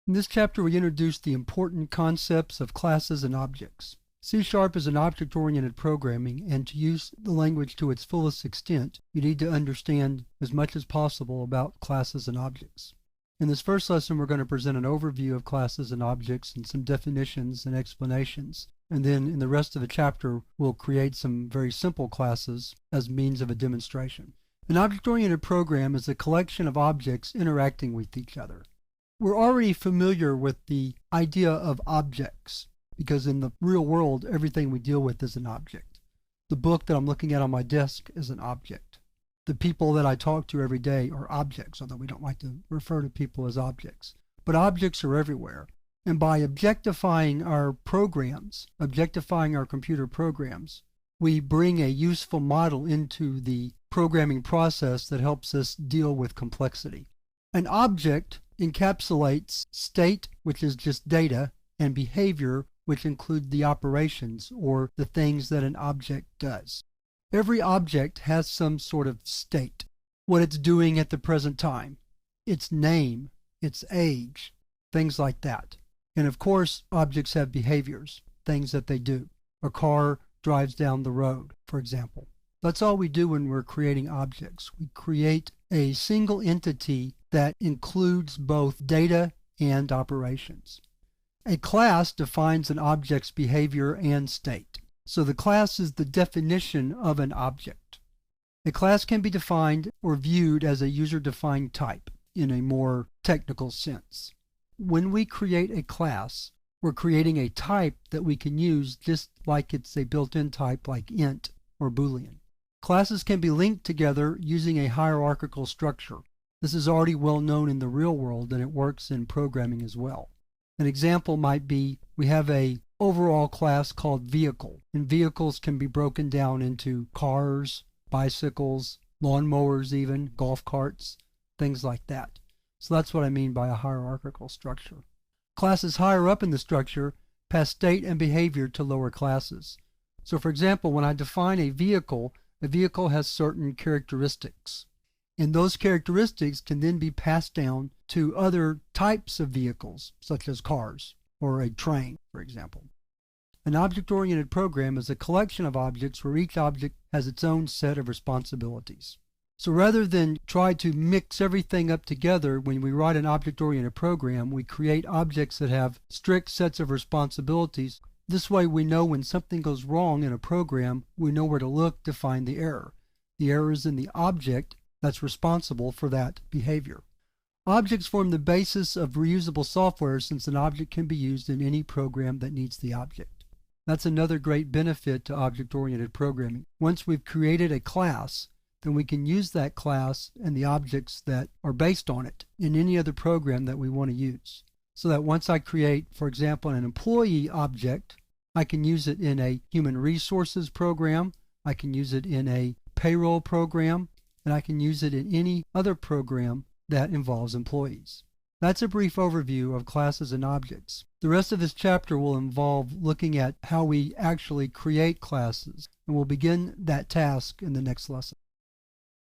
In this chapter, we introduce the important concepts of classes and objects. C# is an object-oriented programming, and to use the language to its fullest extent, you need to understand as much as possible about classes and objects. In this first lesson, we're going to present an overview of classes and objects and some definitions and explanations. And then in the rest of the chapter, we'll create some very simple classes as means of a demonstration. An object-oriented program is a collection of objects interacting with each other. We're already familiar with the idea of objects, because in the real world, everything we deal with is an object. The book that I'm looking at on my desk is an object. The people that I talk to every day are objects, although we don't like to refer to people as objects. But objects are everywhere. And by objectifying our programs, objectifying our computer programs, we bring a useful model into the programming process that helps us deal with complexity. An object encapsulates state, which is just data, and behavior, which include the operations or the things that an object does. Every object has some sort of state, what it's doing at the present time, its name, its age, things like that. And of course, objects have behaviors, things that they do. A car drives down the road, for example. That's all we do when we're creating objects. We create a single entity that includes both data and operations. A class defines an object's behavior and state. So the class is the definition of an object. A class can be defined or viewed as a user-defined type in a more technical sense. When we create a class, we're creating a type that we can use just like it's a built-in type like int or boolean. Classes can be linked together using a hierarchical structure. This is already well known in the real world, and it works in programming as well. An example might be we have an overall class called vehicle, and vehicles can be broken down into cars, bicycles, lawnmowers even, golf carts, things like that. So that's what I mean by a hierarchical structure. Classes higher up in the structure pass state and behavior to lower classes. So for example, when I define a vehicle has certain characteristics. And those characteristics can then be passed down to other types of vehicles, such as cars or a train, for example. An object-oriented program is a collection of objects where each object has its own set of responsibilities. So rather than try to mix everything up together when we write an object-oriented program, we create objects that have strict sets of responsibilities. This way we know when something goes wrong in a program, we know where to look to find the error. The error is in the object that's responsible for that behavior. Objects form the basis of reusable software since an object can be used in any program that needs the object. That's another great benefit to object-oriented programming. Once we've created a class, then we can use that class and the objects that are based on it in any other program that we want to use. So that once I create, for example, an employee object, I can use it in a human resources program, I can use it in a payroll program, and I can use it in any other program that involves employees. That's a brief overview of classes and objects. The rest of this chapter will involve looking at how we actually create classes, and we'll begin that task in the next lesson.